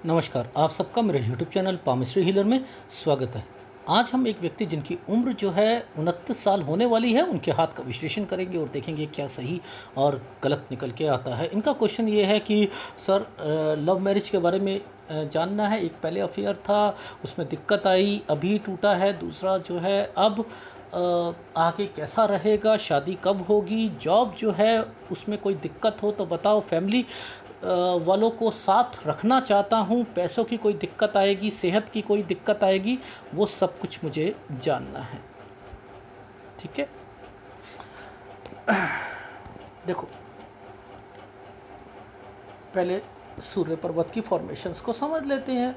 नमस्कार, आप सबका मेरे यूट्यूब चैनल पामिस्ट्री हीलर में स्वागत है। आज हम एक व्यक्ति जिनकी उम्र जो है 29 साल होने वाली है, उनके हाथ का विश्लेषण करेंगे और देखेंगे क्या सही और गलत निकल के आता है। इनका क्वेश्चन ये है कि सर लव मैरिज के बारे में जानना है। एक पहले अफेयर था, उसमें दिक्कत आई, अभी टूटा है। दूसरा जो है अब आगे कैसा रहेगा, शादी कब होगी, जॉब जो है उसमें कोई दिक्कत हो तो बताओ, फैमिली वालों को साथ रखना चाहता हूँ, पैसों की कोई दिक्कत आएगी, सेहत की कोई दिक्कत आएगी, वो सब कुछ मुझे जानना है। ठीक है, देखो पहले सूर्य पर्वत की फॉर्मेशंस को समझ लेते हैं।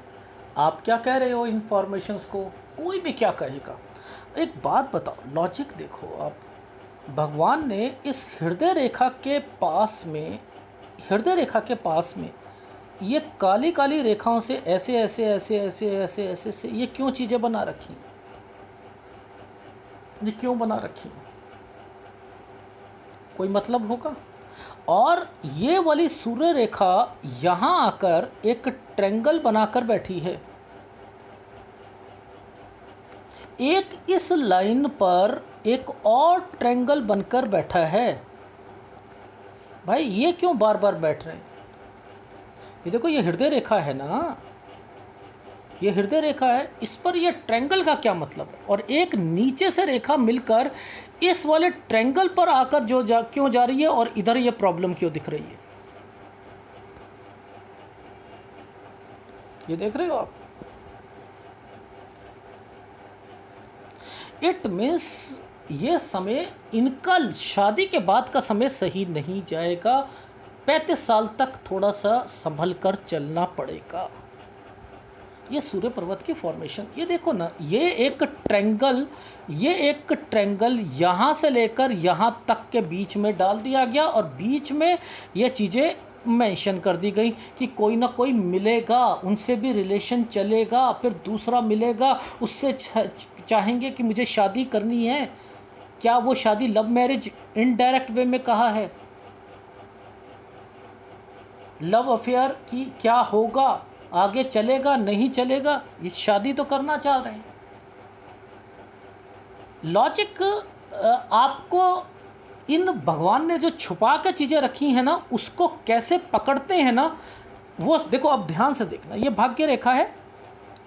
आप क्या कह रहे हो इन फॉर्मेशंस को, कोई भी क्या कहेगा। एक बात बताओ, लॉजिक देखो आप। भगवान ने इस हृदय रेखा के पास में ये काली काली रेखाओं से ऐसे ऐसे ऐसे ऐसे ऐसे ऐसे से ये क्यों चीज़ें बना रखी, ये क्यों बना रखी, कोई मतलब होगा। और ये वाली सूर्य रेखा यहाँ आकर एक ट्रायंगल बनाकर बैठी है, एक इस लाइन पर एक और ट्रायंगल बनकर बैठा है। भाई ये क्यों बार बार बैठ रहे हैं। ये देखो, ये हृदय रेखा है ना, ये हृदय रेखा है, इस पर ये ट्रायंगल का क्या मतलब है। और एक नीचे से रेखा मिलकर इस वाले ट्रायंगल पर आकर क्यों जा रही है, और इधर ये प्रॉब्लम क्यों दिख रही है, ये देख रहे हो आप। इट मीन्स ये समय, इनका शादी के बाद का समय सही नहीं जाएगा। 35 साल तक थोड़ा सा संभल कर चलना पड़ेगा। ये सूर्य पर्वत की फॉर्मेशन, ये देखो ना, ये एक ट्रायंगल यहाँ से लेकर यहाँ तक के बीच में डाल दिया गया, और बीच में ये चीज़ें मेंशन कर दी गई कि कोई ना कोई मिलेगा, उनसे भी रिलेशन चलेगा, फिर दूसरा मिलेगा, उससे चाहेंगे कि मुझे शादी करनी है। क्या वो शादी लव मैरिज इनडायरेक्ट वे में कहा है, लव अफेयर की क्या होगा, आगे चलेगा नहीं चलेगा, इस शादी तो करना चाह रहे हैं। लॉजिक आपको इन भगवान ने जो छुपा के चीज़ें रखी हैं ना, उसको कैसे पकड़ते हैं ना, वो देखो। अब ध्यान से देखना, ये भाग्य रेखा है,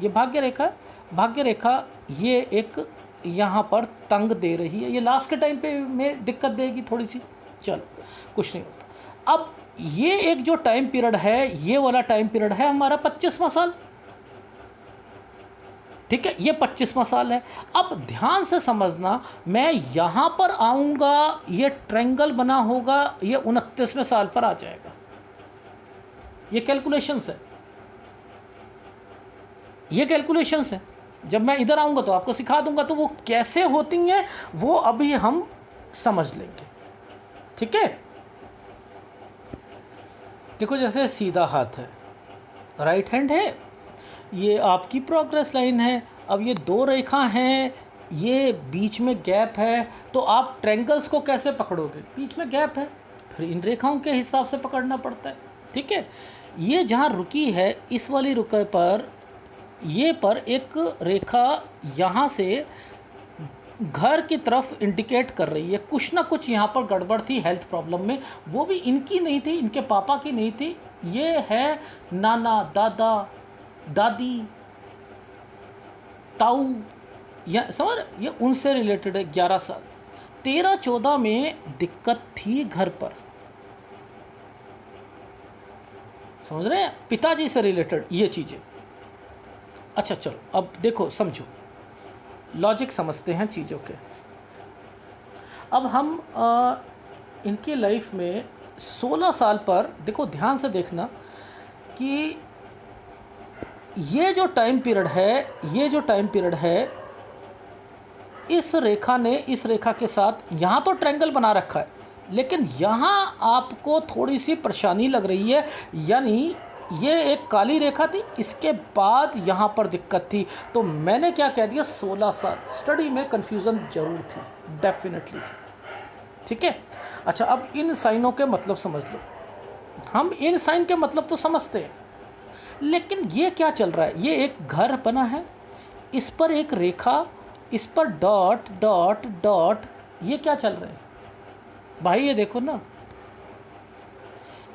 ये भाग्य रेखा है। भाग्य रेखा ये एक यहाँ पर तंग दे रही है, ये लास्ट के टाइम पे में दिक्कत देगी थोड़ी सी, चलो कुछ नहीं होता। अब ये एक जो टाइम पीरियड है, ये वाला टाइम पीरियड है हमारा 25वां साल। ठीक है, ये 25वां साल है। अब ध्यान से समझना, मैं यहाँ पर आऊँगा, ये ट्रायंगल बना होगा, ये 29वें साल पर आ जाएगा। ये कैलकुलेशंस है, ये कैलकुलेशंस है। जब मैं इधर आऊँगा तो आपको सिखा दूंगा, तो वो कैसे होती हैं वो अभी हम समझ लेंगे। ठीक है, देखो जैसे सीधा हाथ है, राइट हैंड है, ये आपकी प्रोग्रेस लाइन है। अब ये दो रेखा हैं, ये बीच में गैप है, तो आप ट्रायंगल्स को कैसे पकड़ोगे, बीच में गैप है, फिर इन रेखाओं के हिसाब से पकड़ना पड़ता है। ठीक है, ये जहाँ रुकी है, इस वाली रुके पर ये पर एक रेखा यहाँ से घर की तरफ इंडिकेट कर रही है। कुछ ना कुछ यहाँ पर गड़बड़ थी हेल्थ प्रॉब्लम में, वो भी इनकी नहीं थी, इनके पापा की नहीं थी। ये है नाना, दादा, दादी, ताऊ, या समझ, ये उनसे रिलेटेड है। 11 साल, 13-14 में दिक्कत थी घर पर, समझ रहे हैं, पिताजी से रिलेटेड ये चीज़ें। अच्छा चलो, अब देखो समझो, लॉजिक समझते हैं चीज़ों के। अब हम इनकी लाइफ में 16 साल पर देखो, ध्यान से देखना कि ये जो टाइम पीरियड है, ये जो टाइम पीरियड है, इस रेखा ने इस रेखा के साथ यहाँ तो ट्रायंगल बना रखा है, लेकिन यहाँ आपको थोड़ी सी परेशानी लग रही है। यानी ये एक काली रेखा थी, इसके बाद यहाँ पर दिक्कत थी। तो मैंने क्या कह दिया, 16 साल। स्टडी में कन्फ्यूज़न ज़रूर थी, डेफिनेटली थी। ठीक है, अच्छा अब इन साइनों के मतलब समझ लो। हम इन साइन के मतलब तो समझते हैं, लेकिन ये क्या चल रहा है, ये एक घर बना है, इस पर एक रेखा, इस पर डॉट डॉट डॉट, ये क्या चल रहा है भाई? ये देखो ना,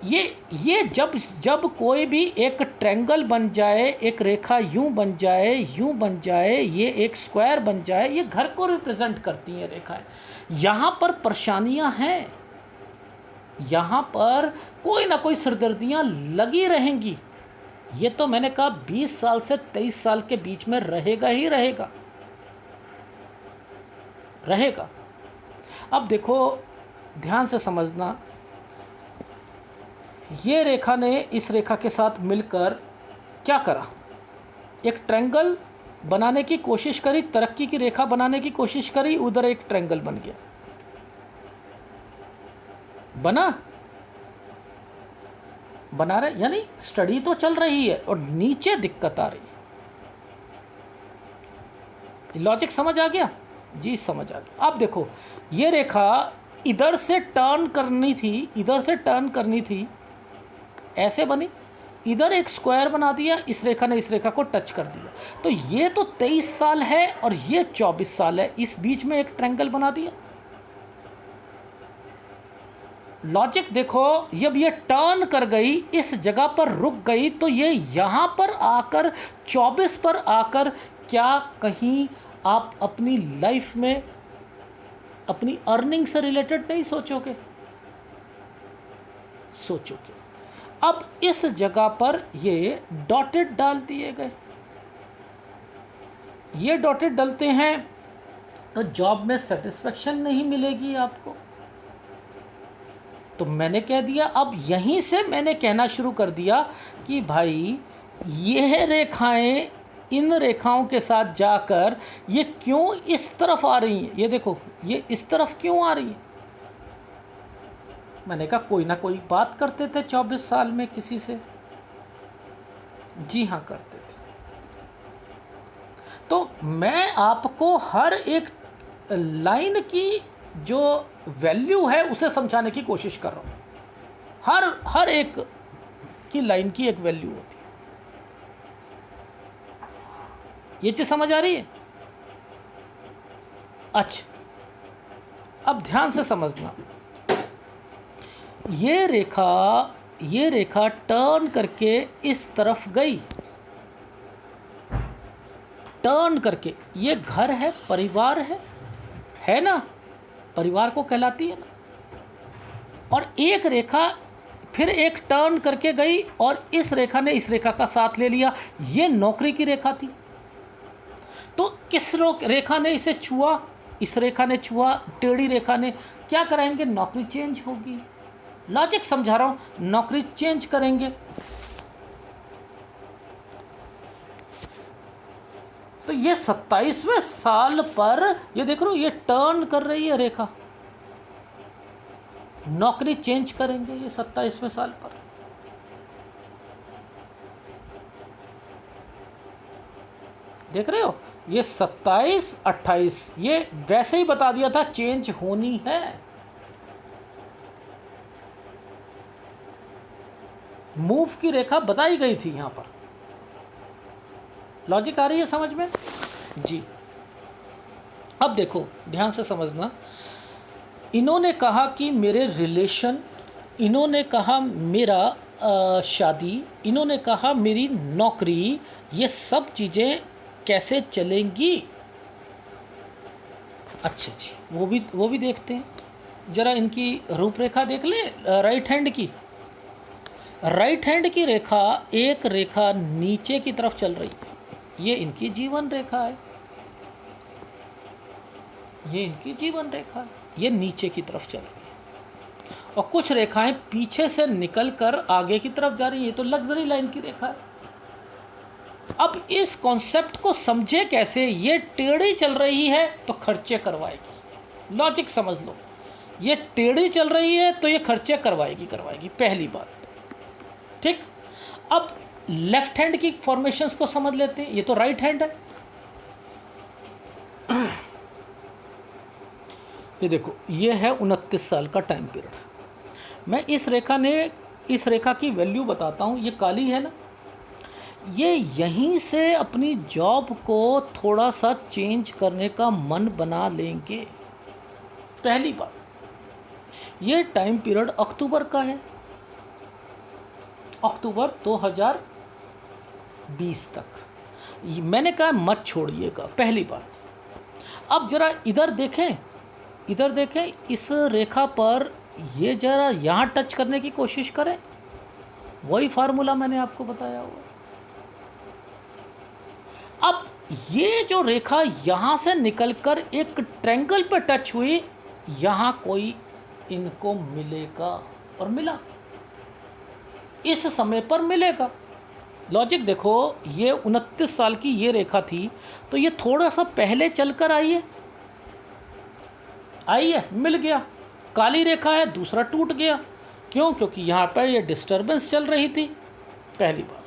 ये जब जब कोई भी एक ट्रायंगल बन जाए, एक रेखा यूं बन जाए, यूं बन जाए, ये एक स्क्वायर बन जाए, ये घर को रिप्रेजेंट करती हैं रेखाएं। यहाँ पर परेशानियाँ हैं, यहाँ पर कोई ना कोई सिरदर्दियाँ लगी रहेंगी। ये तो मैंने कहा 20 साल से 23 साल के बीच में रहेगा ही रहेगा, रहेगा। अब देखो, ध्यान से समझना, ये रेखा ने इस रेखा के साथ मिलकर क्या करा, एक ट्रायंगल बनाने की कोशिश करी, तरक्की की रेखा बनाने की कोशिश करी, उधर एक ट्रायंगल बन गया, बना रहे, यानी स्टडी तो चल रही है और नीचे दिक्कत आ रही है। लॉजिक समझ आ गया जी? समझ आ गया। अब देखो, ये रेखा इधर से टर्न करनी थी, इधर से टर्न करनी थी, ऐसे बनी, इधर एक स्क्वायर बना दिया, इस रेखा ने इस रेखा को टच कर दिया। तो ये तो 23 साल है और ये 24 साल है, इस बीच में एक ट्रायंगल बना दिया। लॉजिक देखो, जब ये टर्न कर गई, इस जगह पर रुक गई, तो ये यहाँ पर आकर 24 पर आकर क्या कहीं आप अपनी लाइफ में अपनी अर्निंग से रिलेटेड नहीं सोचोगे? सोचोगे। अब इस जगह पर ये डॉटेड डाल दिए गए, ये डॉटेड डलते हैं तो जॉब में सेटिस्फेक्शन नहीं मिलेगी आपको। तो मैंने कह दिया, अब यहीं से मैंने कहना शुरू कर दिया कि भाई ये रेखाएं इन रेखाओं के साथ जाकर ये क्यों इस तरफ आ रही हैं, ये देखो ये इस तरफ क्यों आ रही है। मैंने कहा कोई ना कोई बात करते थे 24 साल में किसी से। जी हाँ, करते थे। तो मैं आपको हर एक लाइन की जो वैल्यू है उसे समझाने की कोशिश कर रहा हूँ। हर एक की लाइन की एक वैल्यू होती है। ये चीज़ समझ आ रही है? अच्छा, अब ध्यान से समझना, ये रेखा टर्न करके इस तरफ गई, टर्न करके, ये घर है, परिवार है ना, परिवार को कहलाती है ना। और एक रेखा फिर एक टर्न करके गई और इस रेखा ने इस रेखा का साथ ले लिया, ये नौकरी की रेखा थी। तो किस रेखा ने इसे छुआ, इस रेखा ने छुआ, टेढ़ी रेखा ने, क्या कराएंगे, नौकरी चेंज होगी। लॉजिक समझा रहा हूं, नौकरी चेंज करेंगे। तो ये 27वें साल पर ये देख रहे हो, ये टर्न कर रही है रेखा, नौकरी चेंज करेंगे ये 27वें साल पर। देख रहे हो, ये 27, 28, ये वैसे ही बता दिया था चेंज होनी है। मूव की रेखा बताई गई थी यहां पर। लॉजिक आ रही है समझ में जी? अब देखो, ध्यान से समझना, इन्होंने कहा कि मेरे रिलेशन, इन्होंने कहा मेरा शादी, इन्होंने कहा मेरी नौकरी, ये सब चीज़ें कैसे चलेंगी। अच्छा जी, वो भी देखते हैं। ज़रा इनकी रूपरेखा देख ले। राइट हैंड की रेखा, एक रेखा नीचे की तरफ चल रही है, ये इनकी जीवन रेखा है, ये इनकी जीवन रेखा है, ये नीचे की तरफ चल रही है। और कुछ रेखाएं पीछे से निकलकर आगे की तरफ जा रही हैं, ये तो लग्जरी लाइन की रेखा है। अब इस कॉन्सेप्ट को समझे कैसे, ये टेढ़ी चल रही है तो खर्चे करवाएगी। लॉजिक समझ लो, ये टेढ़ी चल रही है तो ये खर्चे करवाएगी, पहली बात। ठीक, अब लेफ्ट हैंड की फॉर्मेशंस को समझ लेते हैं। ये तो राइट हैंड है, ये देखो, ये है 29 साल का टाइम पीरियड। मैं इस रेखा की वैल्यू बताता हूँ। ये काली है ना, ये यहीं से अपनी जॉब को थोड़ा सा चेंज करने का मन बना लेंगे। पहली बात, ये टाइम पीरियड अक्टूबर का है, अक्टूबर 2020 तक। मैंने कहा मत छोड़िएगा, पहली बात। अब जरा इधर देखें, इधर देखें, इस रेखा पर ये जरा यहाँ टच करने की कोशिश करें, वही फार्मूला मैंने आपको बताया हुआ। अब ये जो रेखा यहाँ से निकलकर एक ट्रायंगल पर टच हुई, यहाँ कोई इनको मिलेगा, और मिला, इस समय पर मिलेगा। लॉजिक देखो, ये 29 साल की ये रेखा थी, तो ये थोड़ा सा पहले चलकर आई है, मिल गया। काली रेखा है, दूसरा टूट गया। क्यों? क्योंकि यहाँ पर ये डिस्टर्बेंस चल रही थी, पहली बात।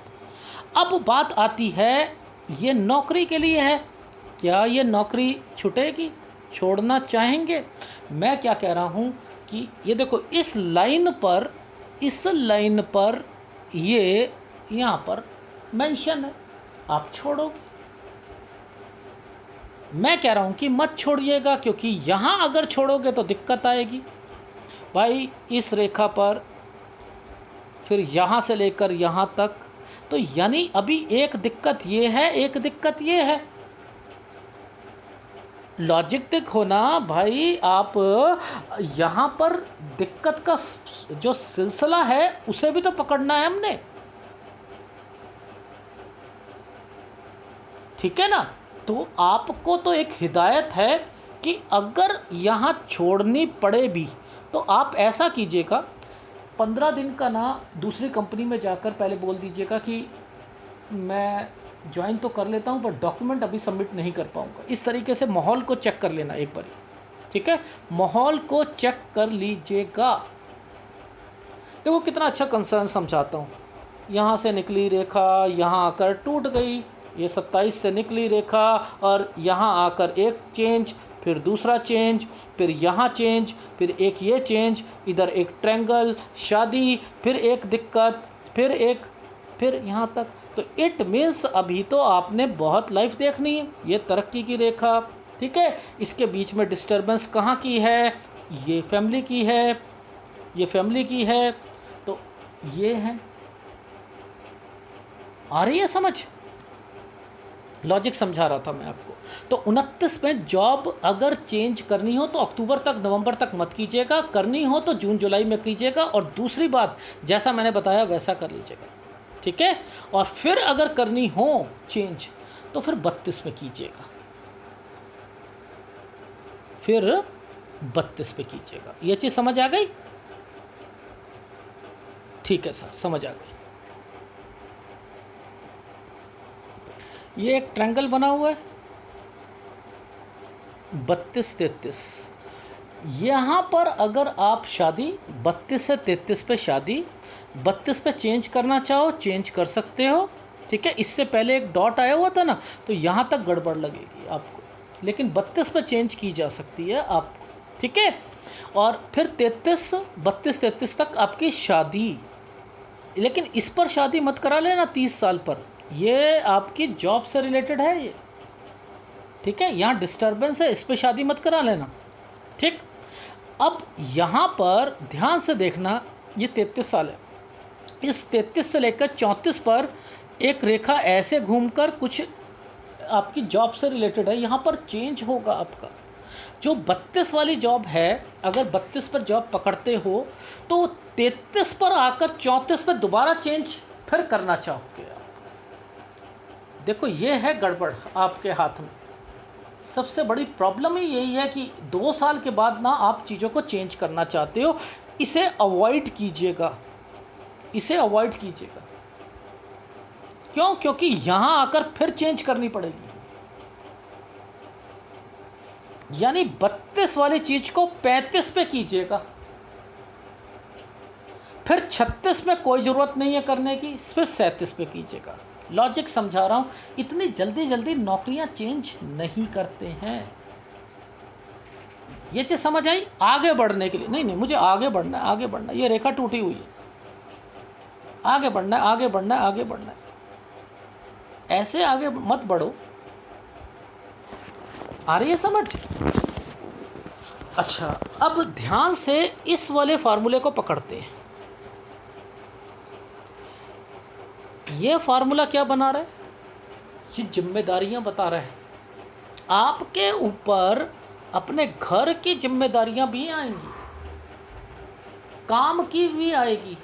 अब बात आती है, ये नौकरी के लिए है, क्या ये नौकरी छूटेगी, छोड़ना चाहेंगे? मैं क्या कह रहा हूँ कि ये देखो, इस लाइन पर ये यहाँ पर मेंशन है, आप छोड़ोगे। मैं कह रहा हूँ कि मत छोड़िएगा, क्योंकि यहाँ अगर छोड़ोगे तो दिक्कत आएगी भाई। इस रेखा पर फिर यहाँ से लेकर यहाँ तक, तो यानी अभी एक दिक्कत ये है, एक दिक्कत ये है। लॉजिक देखो ना भाई, आप यहाँ पर दिक्कत का जो सिलसिला है उसे भी तो पकड़ना है हमने, ठीक है ना। तो आपको तो एक हिदायत है कि अगर यहाँ छोड़नी पड़े भी तो आप ऐसा कीजिएगा, 15 दिन का ना दूसरी कंपनी में जाकर पहले बोल दीजिएगा कि मैं ज्वाइन तो कर लेता हूँ पर डॉक्यूमेंट अभी सबमिट नहीं कर पाऊँगा। इस तरीके से माहौल को चेक कर लेना एक बार, ठीक है, माहौल को चेक कर लीजिएगा। देखो कितना अच्छा कंसर्न समझाता हूँ। यहाँ से निकली रेखा यहाँ आकर टूट गई, ये 27 से निकली रेखा और यहाँ आकर एक चेंज, फिर दूसरा चेंज, फिर यहाँ चेंज, फिर एक ये चेंज, इधर एक ट्रायंगल, शादी, फिर एक दिक्कत, फिर यहाँ तक। तो इट मीन्स अभी तो आपने बहुत लाइफ देखनी है। ये तरक्की की रेखा, ठीक है। इसके बीच में डिस्टर्बेंस कहाँ की है? ये फैमिली की है, ये फैमिली की है, तो ये है। आ रही है समझ? लॉजिक समझा रहा था मैं आपको। तो 29 में जॉब अगर चेंज करनी हो तो अक्टूबर तक, नवंबर तक मत कीजिएगा, करनी हो तो जून जुलाई में कीजिएगा। और दूसरी बात, जैसा मैंने बताया वैसा कर लीजिएगा, ठीक है। और फिर अगर करनी हो चेंज तो फिर 32 में कीजिएगा, फिर 32 पे कीजिएगा। ये चीज़ समझ आ गई? ठीक है सर, समझ आ गई। ये एक ट्रायंगल बना हुआ है 32-33। यहाँ पर अगर आप शादी 32 से 33 पे शादी, 32 पे चेंज करना चाहो चेंज कर सकते हो, ठीक है। इससे पहले एक डॉट आया हुआ था ना, तो यहाँ तक गड़बड़ लगेगी आपको, लेकिन 32 पे चेंज की जा सकती है आपको, ठीक है। और फिर 32-33 तक आपकी शादी, लेकिन इस पर शादी मत करा लेना 30 साल पर, ये आपकी जॉब से रिलेटेड है ये, ठीक है। यहाँ डिस्टर्बेंस है, इस पर शादी मत करा लेना, ठीक। अब यहाँ पर ध्यान से देखना, ये 33 साल है, इस 33 से लेकर 34 पर एक रेखा ऐसे घूमकर कुछ आपकी जॉब से रिलेटेड है, यहाँ पर चेंज होगा आपका। जो 32 वाली जॉब है, अगर 32 पर जॉब पकड़ते हो तो 33 पर आकर 34 पर दोबारा चेंज फिर करना चाहोगे आप। देखो ये है गड़बड़ आपके हाथ में। सबसे बड़ी प्रॉब्लम ही यही है कि 2 साल के बाद ना आप चीज़ों को चेंज करना चाहते हो। इसे अवॉइड कीजिएगा, इसे अवॉइड कीजिएगा। क्यों? क्योंकि यहाँ आकर फिर चेंज करनी पड़ेगी। यानी 32 वाली चीज़ को 35 पे कीजिएगा, फिर 36 में कोई ज़रूरत नहीं है करने की, फिर 37 पे कीजिएगा। लॉजिक समझा रहा हूँ। इतनी जल्दी जल्दी नौकरियाँ चेंज नहीं करते हैं। ये चीज़ समझ आई? आगे बढ़ने के लिए नहीं, मुझे आगे बढ़ना है, आगे बढ़ना है। ये रेखा टूटी हुई है, आगे बढ़ना है, आगे बढ़ना है, आगे बढ़ना है। ऐसे आगे मत बढ़ो। आ रही है समझ? अच्छा, अब ध्यान से इस वाले फार्मूले को पकड़ते हैं। ये फार्मूला क्या बना रहा है? ये जिम्मेदारियां बता रहा है। आपके ऊपर अपने घर की जिम्मेदारियां भी आएंगी, काम की भी आएगी।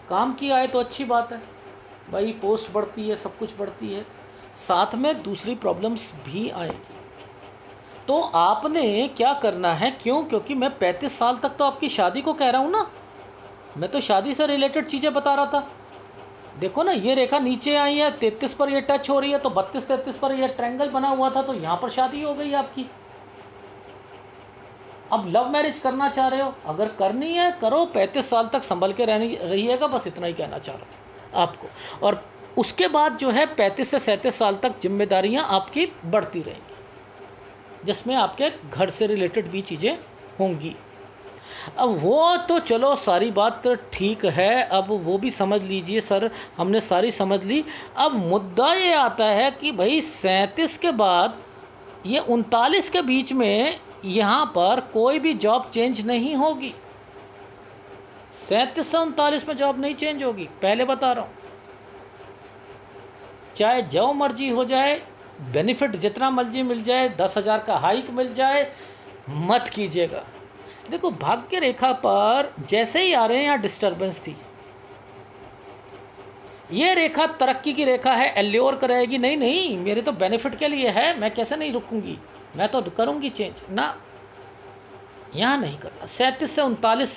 काम की आए तो अच्छी बात है भाई, पोस्ट बढ़ती है, सब कुछ बढ़ती है, साथ में दूसरी प्रॉब्लम्स भी आएगी। तो आपने क्या करना है, क्यों? क्योंकि मैं 35 साल तक तो आपकी शादी को कह रहा हूँ ना, मैं तो शादी से रिलेटेड चीज़ें बता रहा था। देखो ना, ये रेखा नीचे आई है, 33 पर ये टच हो रही है, तो 32-33 पर ये ट्रायंगल बना हुआ था, तो यहाँ पर शादी हो गई आपकी। अब लव मैरिज करना चाह रहे हो, अगर करनी है करो, 35 साल तक संभल के रहिएगा, बस इतना ही कहना चाह रहा हूँ आपको। और उसके बाद जो है 35 से 37 साल तक जिम्मेदारियाँ आपकी बढ़ती रहेंगी, जिसमें आपके घर से रिलेटेड भी चीज़ें होंगी। अब वो तो चलो सारी बात तो ठीक है, अब वो भी समझ लीजिए सर, हमने सारी समझ ली। अब मुद्दा ये आता है कि भाई 37 के बाद ये 39 के बीच में यहाँ पर कोई भी जॉब चेंज नहीं होगी। 37 से 39 में जॉब नहीं चेंज होगी, पहले बता रहा हूँ। चाहे जो मर्जी हो जाए, बेनिफिट जितना मर्जी मिल जाए, 10,000 का हाइक मिल जाए, मत कीजिएगा। देखो भाग्य रेखा पर जैसे ही आ रहे हैं यहाँ डिस्टर्बेंस थी। ये रेखा तरक्की की रेखा है, एल्योर करेगी, नहीं नहीं मेरे तो बेनिफिट के लिए है, मैं कैसे नहीं रुकूंगी, मैं तो करूंगी चेंज ना। यहाँ नहीं करना, 37 से 39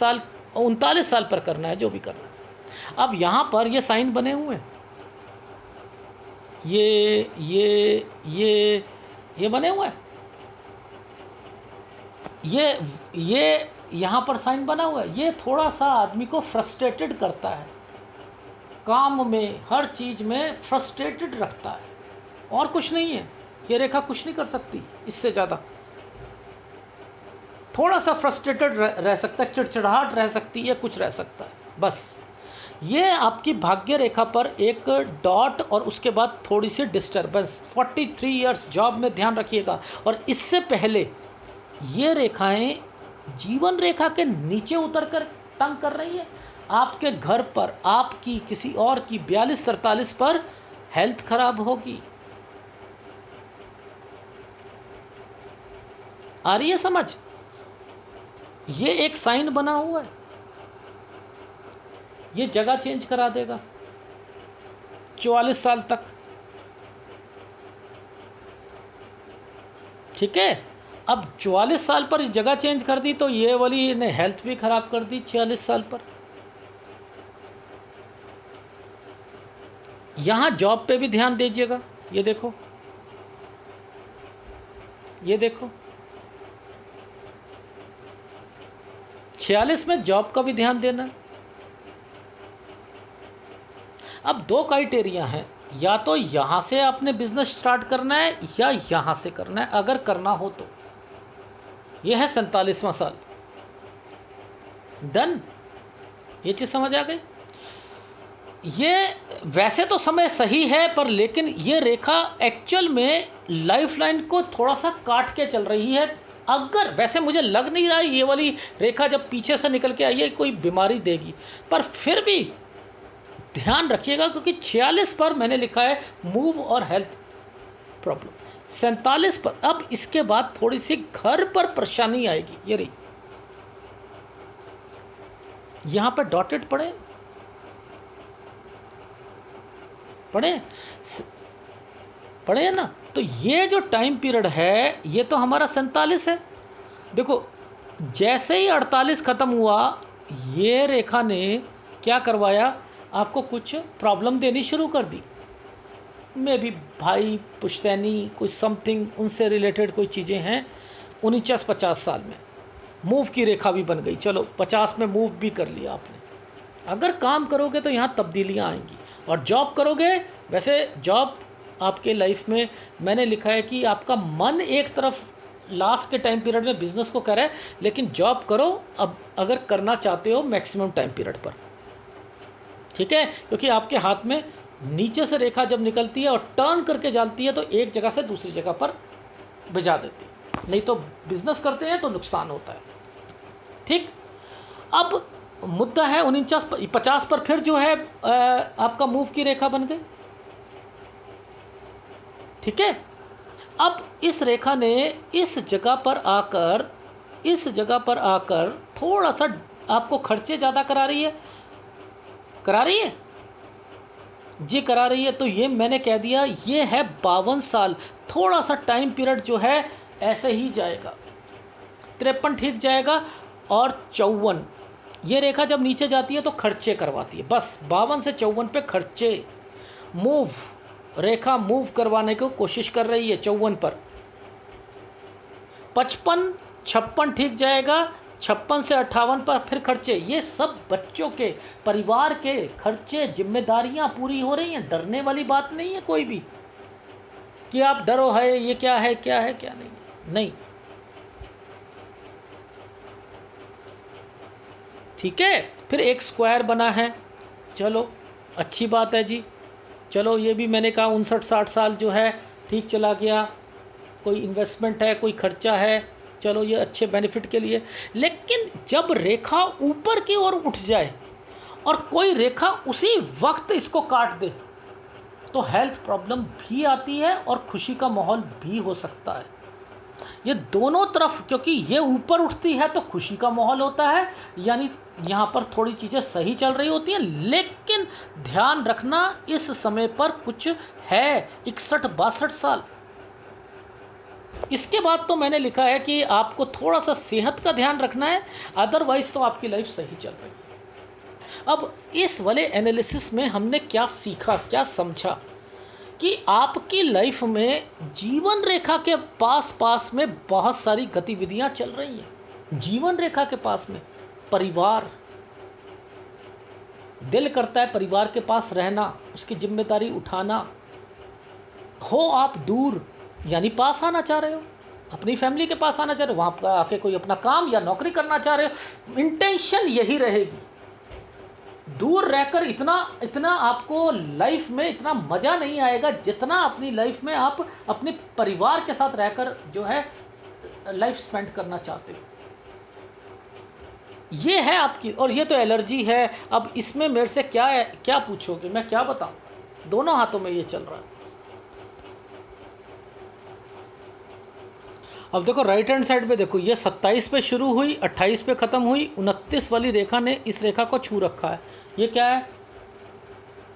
साल पर करना है जो भी करना है। अब यहाँ पर ये साइन बने हुए हैं, ये बने हुए हैं, ये यहाँ पर साइन बना हुआ है। ये थोड़ा सा आदमी को फ्रस्ट्रेटेड करता है, काम में हर चीज़ में फ्रस्ट्रेटेड रखता है, और कुछ नहीं है। ये रेखा कुछ नहीं कर सकती इससे ज़्यादा। थोड़ा सा फ्रस्ट्रेटेड रह सकता है, चिड़चिड़ाहट रह सकती है, कुछ रह सकता है, बस। ये आपकी भाग्य रेखा पर एक डॉट और उसके बाद थोड़ी सी डिस्टर्बेंस। 43 इयर्स जॉब में ध्यान रखिएगा। और इससे पहले ये रेखाएं जीवन रेखा के नीचे उतर कर तंग कर रही है आपके घर पर, आपकी किसी और की 42-43 पर हेल्थ खराब होगी। आ रही है समझ? ये एक साइन बना हुआ है, ये जगह चेंज करा देगा 44 साल तक। ठीक है, अब 44 साल पर जगह चेंज कर दी तो ये वाली ने हेल्थ भी खराब कर दी 46 साल पर। यहाँ जॉब पे भी ध्यान दीजिएगा। ये देखो, ये देखो 46 में जॉब का भी ध्यान देना। अब दो क्राइटेरिया हैं, या तो यहाँ से आपने बिजनेस स्टार्ट करना है या यहाँ से करना है। अगर करना हो तो यह है 47वां साल। डन, ये चीज़ समझ आ गई? ये वैसे तो समय सही है, पर लेकिन ये रेखा एक्चुअल में लाइफलाइन को थोड़ा सा काट के चल रही है। अगर वैसे मुझे लग नहीं रहा है ये वाली रेखा जब पीछे से निकल के आई है कोई बीमारी देगी, पर फिर भी ध्यान रखिएगा, क्योंकि 46 पर मैंने लिखा है मूव और हेल्थ प्रॉब्लम। 47 पर अब इसके बाद थोड़ी सी घर पर परेशानी आएगी। ये रही, यहाँ पर डॉटेड पड़े पड़े ना। तो ये जो टाइम पीरियड है ये तो हमारा 47 है। देखो जैसे ही 48 ख़त्म हुआ, ये रेखा ने क्या करवाया, आपको कुछ प्रॉब्लम देनी शुरू कर दी। मे भी भाई पुश्तैनी कुछ समथिंग उनसे रिलेटेड कोई चीज़ें हैं। 49-50 साल में मूव की रेखा भी बन गई। चलो 50 में मूव भी कर लिया आपने। अगर काम करोगे तो यहाँ तब्दीलियाँ आएंगी। और जॉब करोगे, वैसे जॉब आपके लाइफ में मैंने लिखा है कि आपका मन एक तरफ लास्ट के टाइम पीरियड में बिजनेस को करे, लेकिन जॉब करो अब अगर करना चाहते हो मैक्सिमम टाइम पीरियड पर। ठीक है, क्योंकि आपके हाथ में नीचे से रेखा जब निकलती है और टर्न करके जाती है तो एक जगह से दूसरी जगह पर भिजा देती है, नहीं तो बिजनेस करते हैं तो नुकसान होता है। ठीक, अब मुद्दा है 49-50 पर फिर जो है आपका मूव की रेखा बन गई। ठीक है, अब इस रेखा ने इस जगह पर आकर थोड़ा सा आपको खर्चे ज़्यादा करा रही है जी, करा रही है। तो ये मैंने कह दिया, ये है 52 साल। थोड़ा सा टाइम पीरियड जो है ऐसे ही जाएगा, 53 ठीक जाएगा और 54। ये रेखा जब नीचे जाती है तो खर्चे करवाती है, बस 52 से 54 पे खर्चे रेखा मूव करवाने की कोशिश कर रही है 54 पर। 55-56 ठीक जाएगा, 56 से 58 पर फिर खर्चे। ये सब बच्चों के, परिवार के खर्चे, जिम्मेदारियां पूरी हो रही हैं। डरने वाली बात नहीं है कोई भी कि आप डरो है ये क्या है क्या नहीं। ठीक है, फिर एक स्क्वायर बना है, चलो अच्छी बात है जी। चलो ये भी मैंने कहा 59-60 साल जो है ठीक चला गया। कोई इन्वेस्टमेंट है, कोई खर्चा है, चलो ये अच्छे बेनिफिट के लिए। लेकिन जब रेखा ऊपर की ओर उठ जाए और कोई रेखा उसी वक्त इसको काट दे तो हेल्थ प्रॉब्लम भी आती है और खुशी का माहौल भी हो सकता है। ये दोनों तरफ, क्योंकि ये ऊपर उठती है तो खुशी का माहौल होता है, यानी यहाँ पर थोड़ी चीज़ें सही चल रही होती हैं। लेकिन ध्यान रखना, इस समय पर कुछ है 61-62 साल। इसके बाद तो मैंने लिखा है कि आपको थोड़ा सा सेहत का ध्यान रखना है, अदरवाइज तो आपकी लाइफ सही चल रही है। अब इस वाले एनालिसिस में हमने क्या सीखा, क्या समझा कि आपकी लाइफ में जीवन रेखा के पास में बहुत सारी गतिविधियां चल रही हैं। जीवन रेखा के पास में परिवार, दिल करता है परिवार के पास रहना, उसकी जिम्मेदारी उठाना। हो आप दूर, यानी पास आना चाह रहे हो, अपनी फैमिली के पास आना चाह रहे हो, वहाँ पर आके कोई अपना काम या नौकरी करना चाह रहे हो, इंटेंशन यही रहेगी। दूर रहकर इतना आपको लाइफ में इतना मज़ा नहीं आएगा जितना अपनी लाइफ में आप अपने परिवार के साथ रहकर जो है लाइफ स्पेंड करना चाहते हो। ये है आपकी, और ये तो एलर्जी है। अब इसमें मेरे से क्या पूछोगे, मैं क्या बताऊं, दोनों हाथों में ये चल रहा है। अब देखो राइट हैंड साइड पे देखो, ये 27 पे शुरू हुई, 28 पे ख़त्म हुई, 29 वाली रेखा ने इस रेखा को छू रखा है। ये क्या है,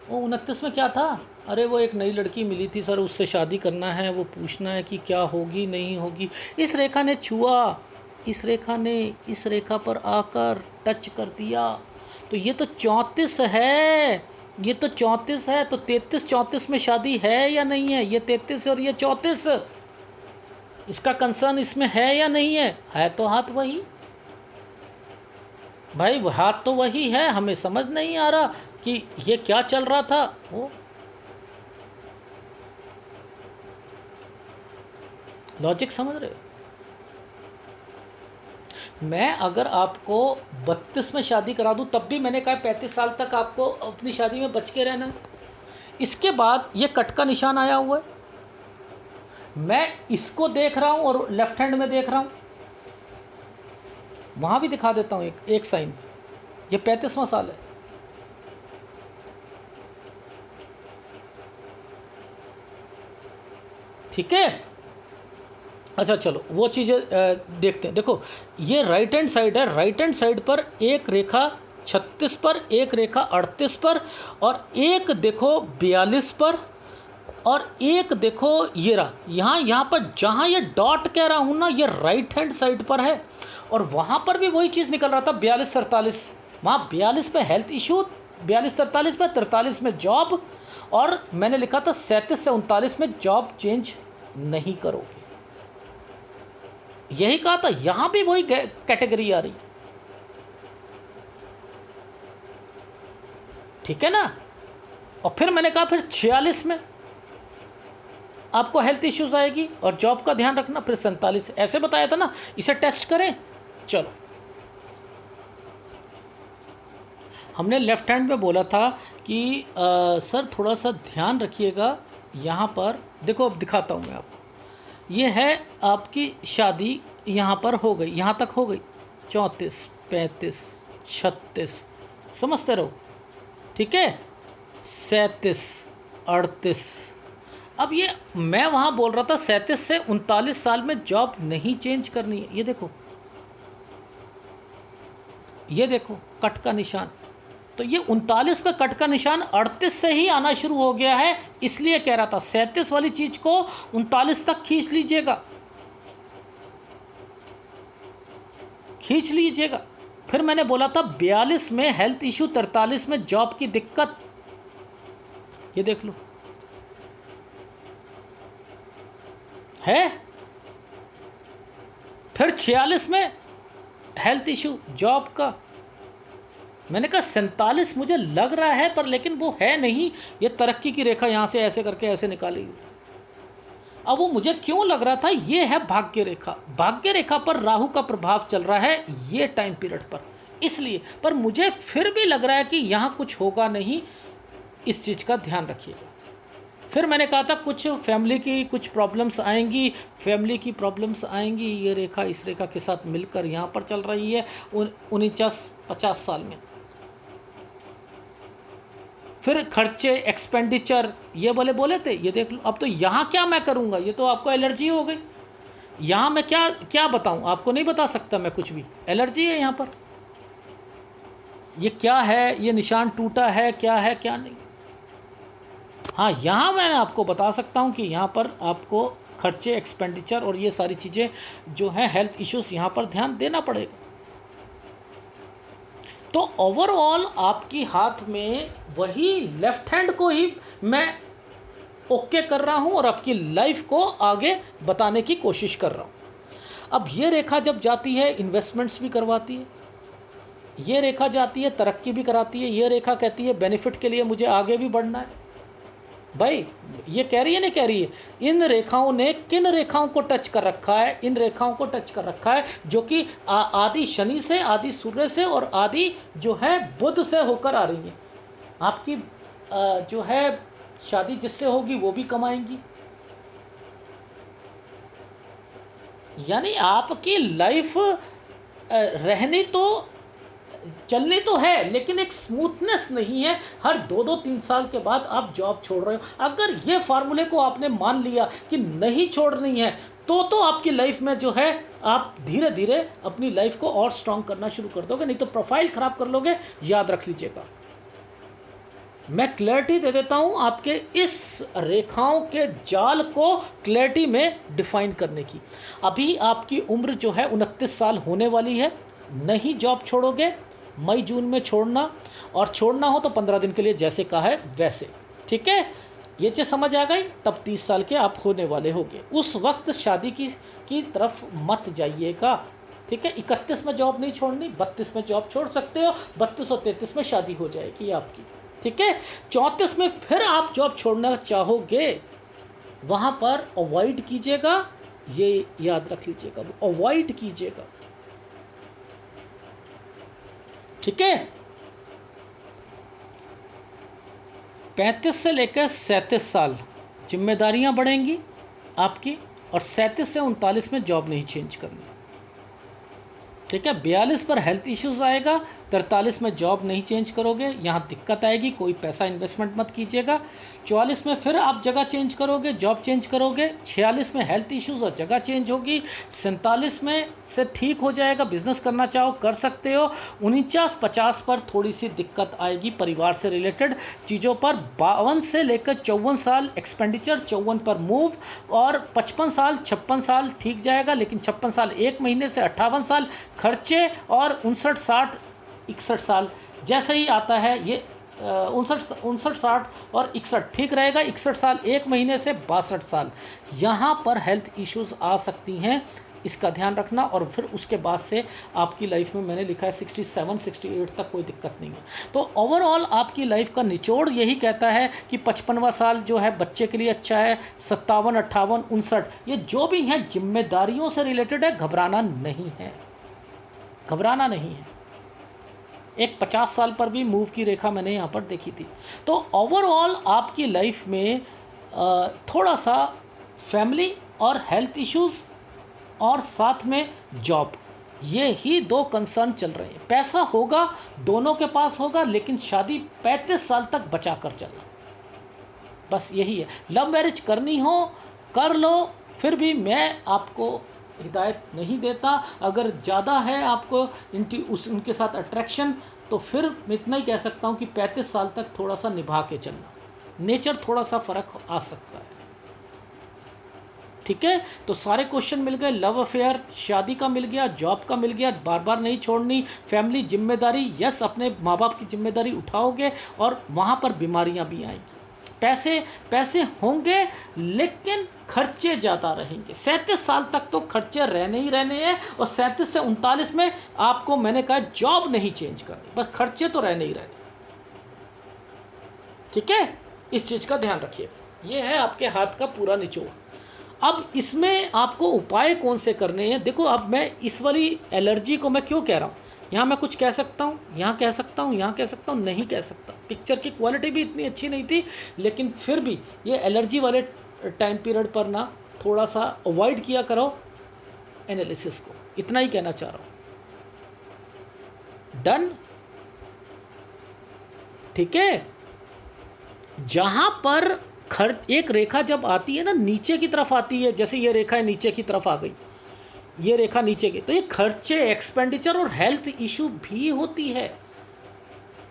वो 29 में क्या था, अरे वो एक नई लड़की मिली थी सर, उससे शादी करना है, वो पूछना है कि क्या होगी नहीं होगी। इस रेखा ने छुआ, इस रेखा ने इस रेखा पर आकर टच कर दिया, तो ये तो 34 है, ये तो 34 है। तो 33-34 में शादी है या नहीं है, ये 33 और ये 34, इसका कंसर्न इसमें है या नहीं है तो हाथ वही भाई, हाथ तो वही है। हमें समझ नहीं आ रहा कि ये क्या चल रहा था। वो लॉजिक समझ रहे हो? मैं अगर आपको 32 में शादी करा दूं तब भी मैंने कहा 35 साल तक आपको अपनी शादी में बच के रहना है। इसके बाद ये कट का निशान आया हुआ है, मैं इसको देख रहा हूं और लेफ्ट हैंड में देख रहा हूं, वहां भी दिखा देता हूं एक साइन। ये 35वां साल है। ठीक है, अच्छा चलो वो चीज़ें देखते हैं। देखो ये राइट हैंड साइड है, राइट हैंड साइड पर एक रेखा 36 पर, एक रेखा 38 पर, और एक देखो 42 पर, और एक देखो ये रहा यहाँ पर जहाँ ये डॉट कह रहा हूँ ना, ये राइट हैंड साइड पर है। और वहाँ पर भी वही चीज़ निकल रहा था 42-43, वहाँ 42 पे हेल्थ इशू, 42-43 पे, 43 में जॉब, और मैंने लिखा था 37 से 39 में जॉब चेंज नहीं करोगे, यही कहा था। यहाँ भी वही कैटेगरी आ रही, ठीक है ना। और फिर मैंने कहा फिर 46 में आपको हेल्थ इश्यूज आएगी और जॉब का ध्यान रखना, फिर 47, ऐसे बताया था ना। इसे टेस्ट करें, चलो हमने लेफ्ट हैंड पे बोला था कि सर थोड़ा सा ध्यान रखिएगा यहाँ पर। देखो अब दिखाता हूँ मैं आपको। ये है आपकी शादी यहाँ पर हो गई, यहाँ तक हो गई 34, 35, 36, समझते रहो, ठीक है, 37, 38। अब ये मैं वहाँ बोल रहा था 37 से 39 साल में जॉब नहीं चेंज करनी है। ये देखो कट का निशान। तो ये 39 पे कट का निशान 38 से ही आना शुरू हो गया है, इसलिए कह रहा था 37 वाली चीज़ को 39 तक खींच लीजिएगा। फिर मैंने बोला था 42 में हेल्थ इशू, 43 में जॉब की दिक्कत, ये देख लो है। फिर 46 में हेल्थ इशू जॉब का। मैंने कहा 47 मुझे लग रहा है, पर लेकिन वो है नहीं, ये तरक्की की रेखा यहाँ से ऐसे करके ऐसे निकाली हुई। अब वो मुझे क्यों लग रहा था, ये है भाग्य रेखा। भाग्य रेखा पर राहु का प्रभाव चल रहा है ये टाइम पीरियड पर, इसलिए। पर मुझे फिर भी लग रहा है कि यहाँ कुछ होगा नहीं, इस चीज़ का ध्यान रखिएगा। फिर मैंने कहा था कुछ फैमिली की कुछ प्रॉब्लम्स आएंगी, ये रेखा इस रेखा के साथ मिलकर यहाँ पर चल रही है 49-50 साल में। फिर खर्चे, एक्सपेंडिचर, ये बोले थे, ये देख लो। अब तो यहाँ क्या मैं करूँगा, ये तो आपको एलर्जी हो गई। यहाँ मैं क्या क्या बताऊँ, आपको नहीं बता सकता मैं कुछ भी, एलर्जी है यहाँ पर। ये क्या है, ये निशान टूटा है, क्या है क्या नहीं। हाँ, यहाँ मैं आपको बता सकता हूँ कि यहाँ पर आपको खर्चे, एक्सपेंडिचर और ये सारी चीज़ें जो हैं, हेल्थ इश्यूज़, यहाँ पर ध्यान देना पड़ेगा। तो ओवरऑल आपकी हाथ में वही लेफ्ट हैंड को ही मैं ओके कर रहा हूँ और आपकी लाइफ को आगे बताने की कोशिश कर रहा हूँ। अब ये रेखा जब जाती है इन्वेस्टमेंट्स भी करवाती है, ये रेखा जाती है तरक्की भी कराती है, ये रेखा कहती है बेनिफिट के लिए मुझे आगे भी बढ़ना है। भाई ये कह रही है नहीं कह रही है, इन रेखाओं ने किन रेखाओं को टच कर रखा है, इन रेखाओं को टच कर रखा है जो कि आदि शनि से, आदि सूर्य से और आदि जो है बुध से होकर आ रही हैं। आपकी जो है शादी जिससे होगी वो भी कमाएंगी, यानी आपकी लाइफ रहनी तो चलनी तो है, लेकिन एक स्मूथनेस नहीं है। हर 2-3 साल के बाद आप जॉब छोड़ रहे हो। अगर ये फार्मूले को आपने मान लिया कि नहीं छोड़नी है, तो आपकी लाइफ में जो है आप धीरे धीरे अपनी लाइफ को और स्ट्रांग करना शुरू कर दोगे, नहीं तो प्रोफाइल ख़राब कर लोगे। याद रख लीजिएगा, मैं क्लैरिटी दे देता हूँ आपके इस रेखाओं के जाल को क्लैरिटी में डिफाइन करने की। अभी आपकी उम्र जो है 29 साल होने वाली है। नहीं जॉब छोड़ोगे, मई जून में छोड़ना, और छोड़ना हो तो 15 दिन के लिए, जैसे कहा है वैसे, ठीक है। ये चीज़ समझ आ गई। तब 30 साल के आप होने वाले होगे। उस वक्त शादी की तरफ मत जाइएगा, ठीक है। 31 में जॉब नहीं छोड़नी, 32 में जॉब छोड़ सकते हो, 32 और 33 में शादी हो जाएगी आपकी, ठीक है। 34 में फिर आप जॉब छोड़ना चाहोगे, वहाँ पर अवॉइड कीजिएगा, ये याद रख लीजिएगा, अवॉइड कीजिएगा, ठीक है। 35 से लेकर 37 साल जिम्मेदारियां बढ़ेंगी आपकी, और 37 से 39 में जॉब नहीं चेंज करनी, ठीक है। 42 पर हेल्थ इश्यूज आएगा, 43 में जॉब नहीं चेंज करोगे, यहाँ दिक्कत आएगी, कोई पैसा इन्वेस्टमेंट मत कीजिएगा। 44 में फिर आप जगह चेंज करोगे, जॉब चेंज करोगे। 46 में हेल्थ इश्यूज और जगह चेंज होगी। 47 में से ठीक हो जाएगा, बिजनेस करना चाहो कर सकते हो। 49-50 पर थोड़ी सी दिक्कत आएगी परिवार से रिलेटेड चीज़ों पर। 52 से लेकर 54 साल एक्सपेंडिचर, 54 पर मूव, और 55 साल 56 साल ठीक जाएगा, लेकिन 56 साल 1 महीने से 58 साल खर्चे, और 59, 60, 61 साल जैसे ही आता है ये 59, 60 और 61 ठीक रहेगा। 61 साल 1 महीने से 62 साल यहाँ पर हेल्थ इश्यूज आ सकती हैं, इसका ध्यान रखना। और फिर उसके बाद से आपकी लाइफ में मैंने लिखा है 67, 68 तक कोई दिक्कत नहीं है। तो ओवरऑल आपकी लाइफ का निचोड़ यही कहता है कि 55वां साल जो है बच्चे के लिए अच्छा है। 57, 58, 59 ये जो भी हैं जिम्मेदारियों से रिलेटेड है, घबराना नहीं है, घबराना नहीं है। एक 50 साल पर भी मूव की रेखा मैंने यहाँ पर देखी थी। तो ओवरऑल आपकी लाइफ में थोड़ा सा फैमिली और हेल्थ इश्यूज़ और साथ में जॉब, ये ही दो कंसर्न चल रहे हैं। पैसा होगा, दोनों के पास होगा, लेकिन शादी 35 साल तक बचा कर चलना, बस यही है। लव मैरिज करनी हो कर लो, फिर भी मैं आपको हिदायत नहीं देता। अगर ज़्यादा है आपको उनके साथ अट्रैक्शन, तो फिर मैं इतना ही कह सकता हूँ कि 35 साल तक थोड़ा सा निभा के चलना, नेचर थोड़ा सा फ़र्क आ सकता है। ठीक है, तो सारे क्वेश्चन मिल गए। लव अफेयर, शादी का मिल गया, जॉब का मिल गया, बार बार नहीं छोड़नी, फैमिली जिम्मेदारी, यस अपने माँ बाप की जिम्मेदारी उठाओगे, और वहाँ पर बीमारियाँ भी आएंगी। पैसे होंगे लेकिन खर्चे ज़्यादा रहेंगे। 37 साल तक तो खर्चे रहने ही रहने हैं, और 37 से 39 में आपको मैंने कहा जॉब नहीं चेंज करनी, बस खर्चे तो रहने ही रहने। ठीक है, इस चीज़ का ध्यान रखिए। ये है आपके हाथ का पूरा निचोड़। अब इसमें आपको उपाय कौन से करने हैं? देखो, अब मैं इस वाली एलर्जी को मैं क्यों कह रहा हूँ, यहाँ मैं कुछ कह सकता हूँ, यहाँ कह सकता हूँ, यहाँ कह सकता हूँ, नहीं कह सकता। पिक्चर की क्वालिटी भी इतनी अच्छी नहीं थी, लेकिन फिर भी ये एलर्जी वाले टाइम पीरियड पर ना थोड़ा सा अवॉइड किया करो एनालिसिस को, इतना ही कहना चाह रहा हूँ। डन? ठीक है, जहाँ पर खर्च, एक रेखा जब आती है ना नीचे की तरफ आती है, जैसे ये रेखा है नीचे की तरफ आ गई, ये रेखा नीचे की, तो ये खर्चे, एक्सपेंडिचर और हेल्थ इशू भी होती है।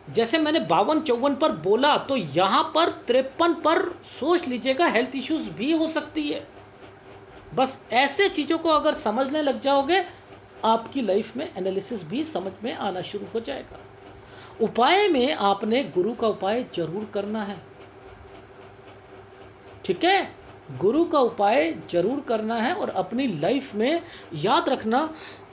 जैसे मैंने 52-54 पर बोला, तो यहाँ पर 53 पर सोच लीजिएगा हेल्थ इश्यूज भी हो सकती है। बस ऐसे चीज़ों को अगर समझने लग जाओगे, आपकी लाइफ में एनालिसिस भी समझ में आना शुरू हो जाएगा। उपाय में आपने गुरु का उपाय जरूर करना है। ठीक है, गुरु का उपाय जरूर करना है। और अपनी लाइफ में याद रखना,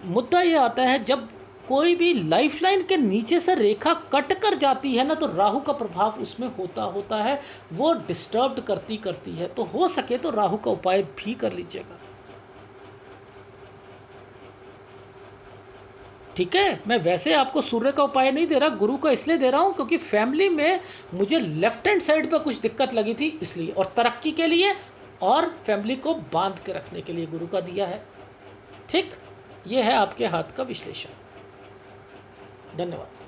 मुद्दा ये आता है जब कोई भी लाइफलाइन के नीचे से रेखा कट कर जाती है ना, तो राहु का प्रभाव उसमें होता है, वो डिस्टर्ब करती है। तो हो सके तो राहु का उपाय भी कर लीजिएगा। ठीक है, मैं वैसे आपको सूर्य का उपाय नहीं दे रहा, गुरु का इसलिए दे रहा हूँ क्योंकि फैमिली में मुझे लेफ्ट हैंड साइड पर कुछ दिक्कत लगी थी, इसलिए, और तरक्की के लिए और फैमिली को बांध के रखने के लिए गुरु का दिया है। ठीक, ये है आपके हाथ का विश्लेषण। धन्यवाद।